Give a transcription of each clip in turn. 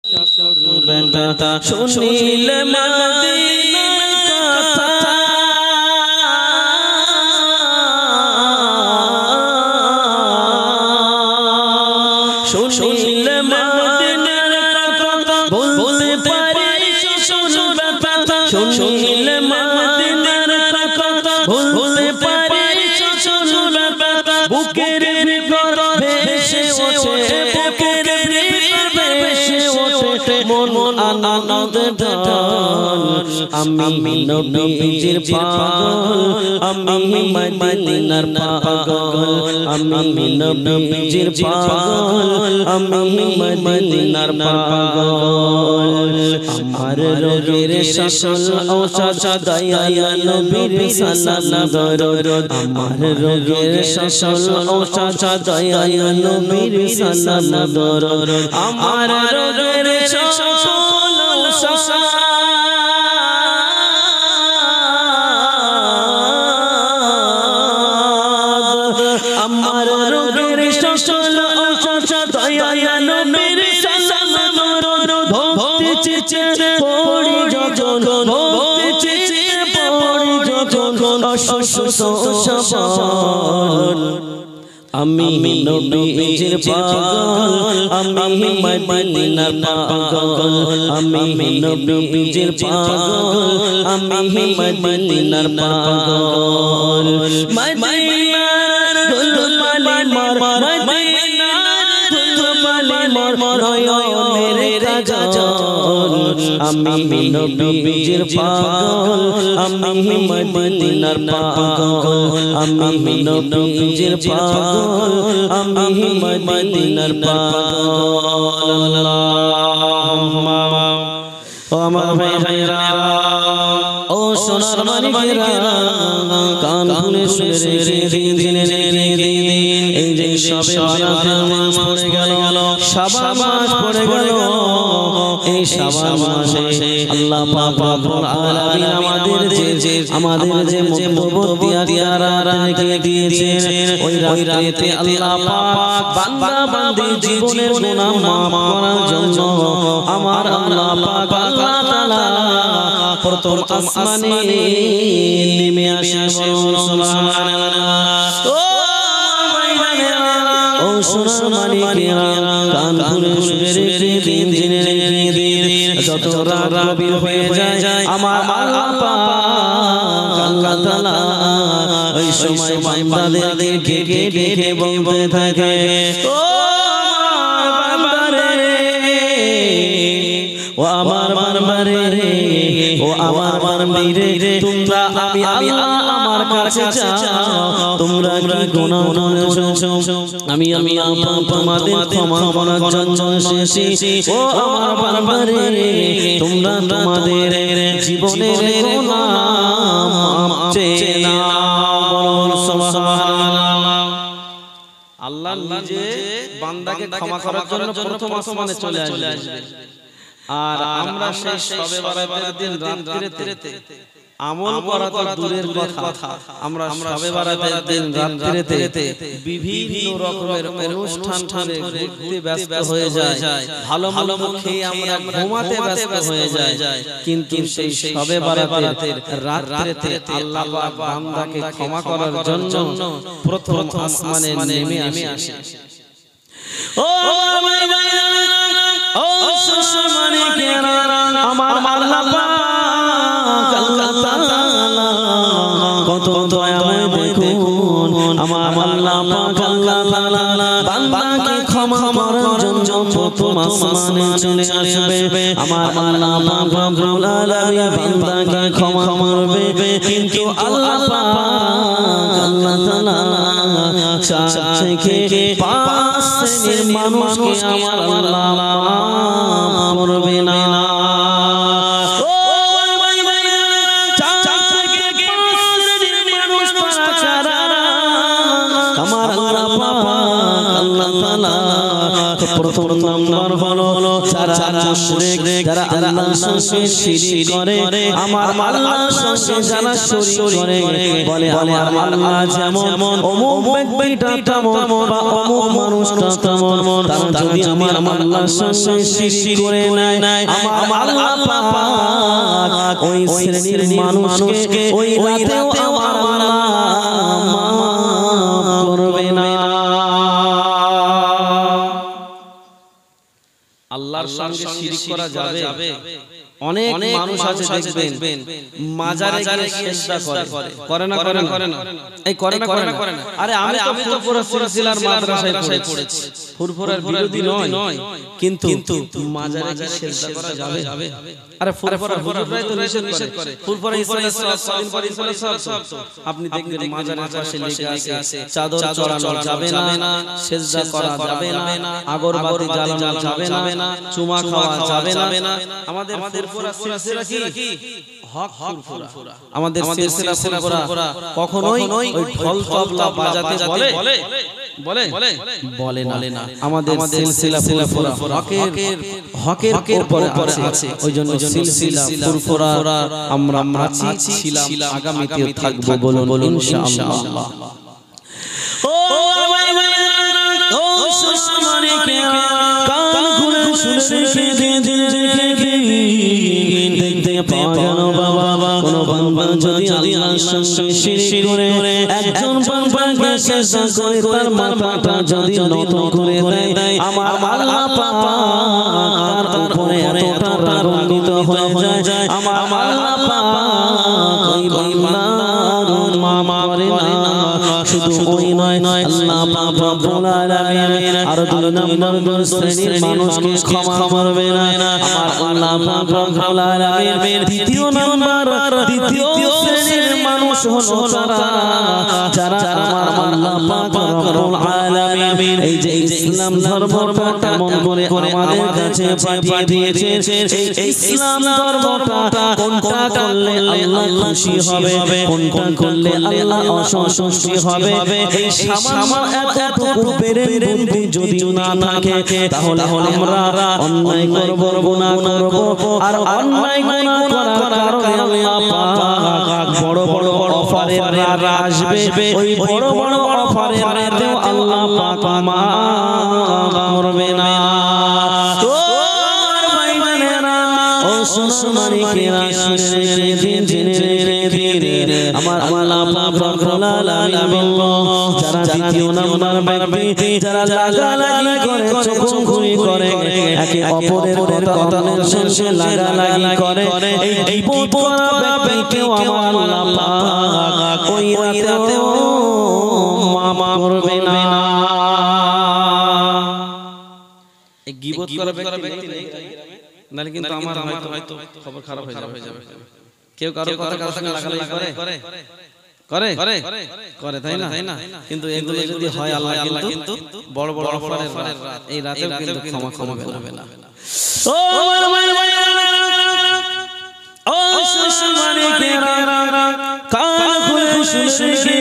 বেটা শুনিলে মদিনার কথা শুনিলে মদিনার কথা বলতে পারি শ্বশুর বেটা শুনিলে মদিনার কথা বলতে পারি শ্বশুর বেটা বুকের ভিতর ভেসে ওঠে বুকের ভিতর ভেসে ওঠে মন আনন্দ ঢল আমি নবীজির পাগল আমি মদিনার পাগল আমি নবীজির পাগল আমি মদিনার পাগল আমার রোগের সকল ঔষধ দয়া নবীর সালাম দরুদ আমার রোগের সকল ঔষধ দয়া নবীর সালাম দরুদ আমার রোগের সকল ঔষধ আমার রোগের সকল ঔষধ দয়া নবীর সালাম দরুদ ভক্তি চিতে পড়ি যখন ভক্তি চিতে পড়ি যখন অসুস্থ সবল আমি নবীজির পাগল আমি মদিনার পাগল আমি নবীজির পাগল আমি মদিনার পাগল মদিনার দুলমালি মার মদিনার দুলমালি মার নয়নের কাজল আমি নবীজির পাগল আমি মদিনার পাগল আমি নবীজির পাগল আমি মদিনার পাগল আল্লাহুম্মা ও আমার ভাইরা ও সোনার মানিকেরা কান খুলে শুনে দিনে এই যে সবে বারাতের মাস পড়ে গেল শাবান মাস পড়ে গেল এই শাবান মাসে আল্লাহ পাক রব্বুল আলামিন আমাদের যে মহব্বত দিয়ারা রেখে দিয়েছেন ওই রাতে আল্লাহ পাক বান্দা বান্দি জীবনের গুনাহ মাফ করার জন্য আমার আল্লাহ পাক আল্লাহ তাআলা প্রথম আসমানে নেমে আসে সুবহানাল্লাহ ও সোনার মানিকেরা কান খুলে শুনে দিন যত রাত গভীর হয়ে যায় আমার আল্লাহ পাক আল্লাহ তাআলা ওই সময় বান্দাদেরকে ডেকে বলতে থাকে ও বান্দারে ও আমার বান্দারে ও আমার বান্দারে তোমরা আমি আল্লাহ আমার কাছে যাও তোমরা কি গুনাহ করেছো আমি আল্লাহ তোমাদের ক্ষমা করার জন্য এসেছি ও আমার বান্দারে তোমরা তোমাদের জীবনের গুনাহ মাফ চেয়ে নাও সুবহানাল্লাহ আল্লাহ নিজে বান্দাকে ক্ষমা করার জন্য প্রথম আসমানে চলে আসবে আর আমরা সেই শবে বারাতের দিন রাত্রিতে আমল করা তো দূরের কথা আমরা শবে বারাতের দিন রাত্রিতে বিভিন্ন রকমের অনুষ্ঠানে ঘুরতে ব্যস্ত হয়ে যায় ভালো ভালো খেয়ে আমরা ঘুমাতে ব্যস্ত হয়ে যায় কিন্তু সেই শবে বারাতের রাত্রিতে আল্লাহ পাক বান্দাকে ক্ষমা করার জন্য প্রথম আসমানে নেমে আসে ও ও সোনার মানিকেরা আমার আল্লাহ পাক আল্লাহ তাআলা কত দয়াময় দেখুন আমার আল্লাহ পাক আল্লাহ তাআলা বান্দাকে ক্ষমা করার জন্য প্রথম আসমানে চলে আসবে আমার আল্লাহ পাক রব্বুল আলামিন বান্দাকে ক্ষমা করবে কিন্তু আল্লাহ পাক আল্লাহ তাআলা চার থেকে পাঁচ শ্রেণীর মানুষকে আমার আল্লাহ মাফ করবে না প্রথম নাম্বার হলো যারা মুশরিক যারা আল্লাহর সঙ্গে শিরক করে আমার আল্লাহর সঙ্গে যারা শরীক করে বলে আমার আল্লাহ যেমন অমুক ব্যক্তিটা তেমন বা অমুক মানুষটা তেমন তারা যদি আমার আল্লাহর সঙ্গে শিরক করে নেয় আমার আল্লাহ পাক ওই শ্রেণীর মানুষকে ওই রাতেও আমার আল্লাহ মাফ করবে না। আল্লাহর সঙ্গে শিরক করা যাবে। অনেক মানুষ আছে দেখবেন মাজারে গিয়ে সিজদা করে না এই করে না আরে আমি তো ফুরফুরা সিলসিলার মাদ্রাসায় পড়েছি, ফুরফুরার বিরোধী নয়, কিন্তু মাজারে গিয়ে সিজদা করা যাবে? আরে ফুরফুরাই তো নিষেধ করে। ফুরফুরা ইসলামের স্বাধীন পর সব আপনি দেখবেন মাজারের পাশে লেখা আছে চাদর চড়ানো যাবে না, সিজদা করা যাবে না, আগরবাতি জ্বালানো যাবে না, চুমা খাওয়া যাবে না। আমাদের সিলসিলা কি হক ফুরফুরা, আমাদের সিলসিলা ফুরফুরা কখনোই ওই ঢোল তবলা বাজাতে বলে না। আমাদের সিলসিলা ফুরফুরা হকের উপরে আছে, ওই জন্য সিলসিলা ফুরফুরা আমরা আছি, ছিলাম, আগামীতেও থাকবো, বলুন ইনশাআল্লাহ। ও ভাই ও সুসমানিকে কান খুলে শুনে দেখতে পাওয়া গেল বাবা কোন বান্দা যদি আল্লাহর সঙ্গে শিরক করে একজন বান্দাকে সিজদা করে তার মাথাটা যদি নত করে দেয় আমার আল্লাহ পাক তার উপরে এতটা রাগান্বিত হয়ে যায় আমার আল্লাহ পাক ওই বান্দার মামা করে না। শুধু ওই নয় আল্লাহ পাক রব্বুল আলামিন আর দুই নম্বর শ্রেণীর মানুষকে ক্ষমা করবে না আমার আল্লাহ পাক রব্বুল আলামিন। দ্বিতীয় শ্রেণীর মানুষ হলো যারা আমার আল্লাহ পাক রব্বুল আলামিন এই যে ইসলাম ধর্মটা কেমন করে আমাদের কাছে পাঠিয়ে দিয়েছেন, এই ইসলাম ধর্মটা কোনটা করলে আল্লাহ খুশি হবে, কোনটা করলে আল্লাহ অসন্তুষ্ট হবে, এই সামান্য এতটুকু বেরেন্ডি যদি না থাকে তাহলে আমরা অন্যায় করব, গুনাহ করব, আর অন্যায় গুনাহ করার কারণে আল্লাহ পাক বড় বড় অফারের রাত আসবে, ওই বড় বড় অফারের রাতেও আল্লাহ পাক মাফ করবে না। ও ভাই বোনেরা ও সুসমানিকেরা শুনে ধীরে আমার আল্লাহ পাক রব্বুল আলামিন যারা দ্বিতীয় নাম্বার ব্যক্তি যারা লাগালাগি করে চোখচুরি করে একে অপরের কথার সঙ্গে লাগালাগি করে এই বিপদ ব্যক্তিকেও আমার আল্লাহ পাক ওই রাতেও মাফ করবে না। এই গীবত করা ব্যক্তি নেই নালে কিন্তু আমার হয়তো খবর খারাপ হয়ে যাবে। কেউ কারো কথা লাগালাগি করে তাই না? কিন্তু এগুলো যদি হয় আল্লাহ কিন্তু বড় বড় অফারের রাত, এই রাতেও কিন্তু ক্ষমা করবে না। ও ও সুসমানিকেরা কান খুলে শুনে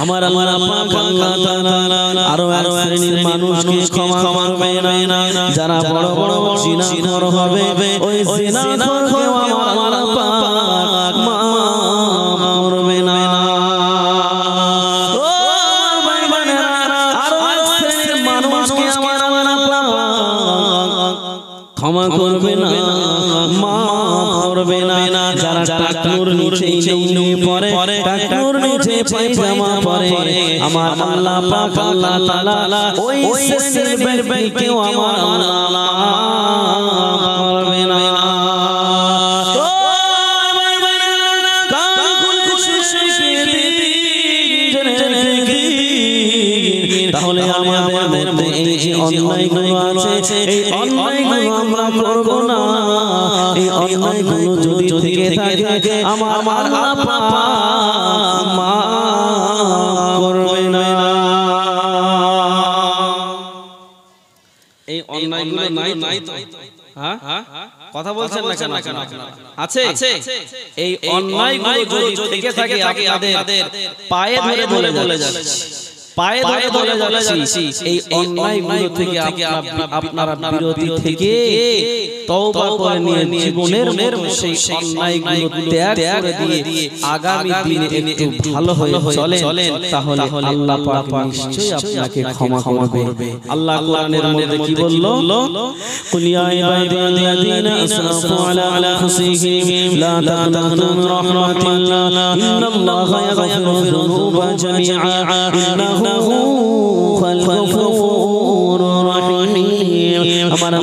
আমার পাক আল্লাহ তাআলা আরো শ্রেণীর মানুষকে ক্ষমা করবে না যারা বড় বড় জিনাখোর হবে, ওই জিনাখোরকেও আমার পাক মাফ করবে না। ও ভাই বোনেরা আরো শ্রেণীর মানুষকে আমার পাক ক্ষমা করবে না, মাফ করবে না। যারা টাকনুর নিচে নিয়ে পড়ে, টাকনুর নিচে পায়জামা পরে আমার আল্লাহ পাক আল্লাহ তাআলা ওই শ্রেণীর ব্যক্তিকেও আমার আল্লাহ মাফ করবে না। ও ভাই বোনেরা কান খুলে শুনে তাহলে আমাদের মধ্যে এই যে অন্যায়গুলো আছে এই অন্যায়গুলো আমরা করব না। এই অন্যায়গুলো যদি থেকে থাকে আমার আল্লাহ পাক মাফ করবে না। এই অন্যায়গুলো নাই তো হ্যাঁ কথা বলছেন না কেন? আছে। এই অন্যায়গুলো যদি থেকে থাকে আপনাদের পায়ে ধরে বলে যাচ্ছে পায়ে ধরে বলে যাচ্ছি এই অন্যায়গুলো থেকে আপনারা বিরতি থেকে তওবা করে নিয়ে জীবনের সেই অন্যায়গুলো ত্যাগ করে দিয়ে আগামী দিনে একটু ভালো হয়ে চলেন, তাহলে আল্লাহ পাক নিশ্চয়ই আপনাকে ক্ষমা করবে। আল্লাহ কোরআনের মধ্যে কি বলল? কুল ইয়া ইবাদিয়াল্লাযীনা আসরাফু আলা আনফুসিহিম লা তাকনাতু মিন রাহমাতিল্লাহ ইন্নাল্লাহা ইয়াগফিরু যুনুবা জামিআ ইন্নাহু হুয়াল গফুরুর রাহিম। আমার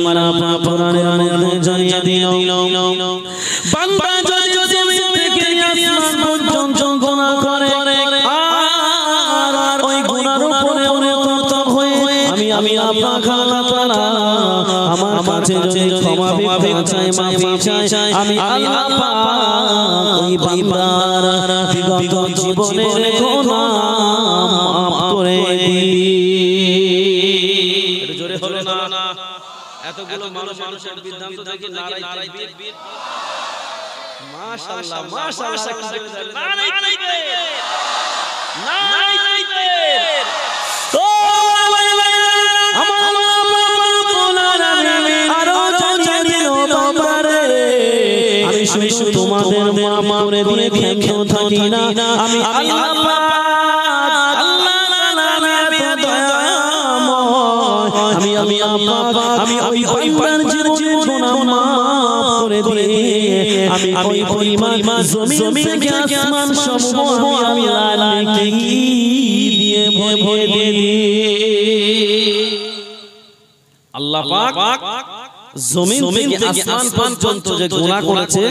কোরআনের মধ্যে জানিয়ে দিল বান্দা যদি জমিন থেকে আসমান পর্যন্ত গুনাহ করে আর ওই গুনাহর উপরে অনুতপ্ত হয়ে আমি আল্লাহ তাআলা আমার কাছে যদি ক্ষমা চাই, মাফি চাই, আমি আল্লাহ পাক ওই বান্দার বিগত জীবনের গুনাহ মাফ করে দিই। জোরে হলো না? এতগুলো মানুষের বিদ্যান্ত থেকে নারাই তাকবীর, মাশাআল্লাহ মাশাআল্লাহ, নারাই তাকবীর, নারাই তাকবীর। ও আমার আরো জানিও বাবারে, আমি শুধু তোমাদের মাফ করে দিয়ে থেমে থাকি না, আমি আল্লাহ পাক আমি ওই বান্দার জীবনের গুনাহ মাফ করে দিয়ে আমি ওই পরিমাণ জমিন থেকে আসমান সমূহ আমি আল্লাহকে দিয়ে ভরে দিই। আল্লাহ পাক জমিন থেকে আসমান পর্যন্ত যে গুনাহ করেছে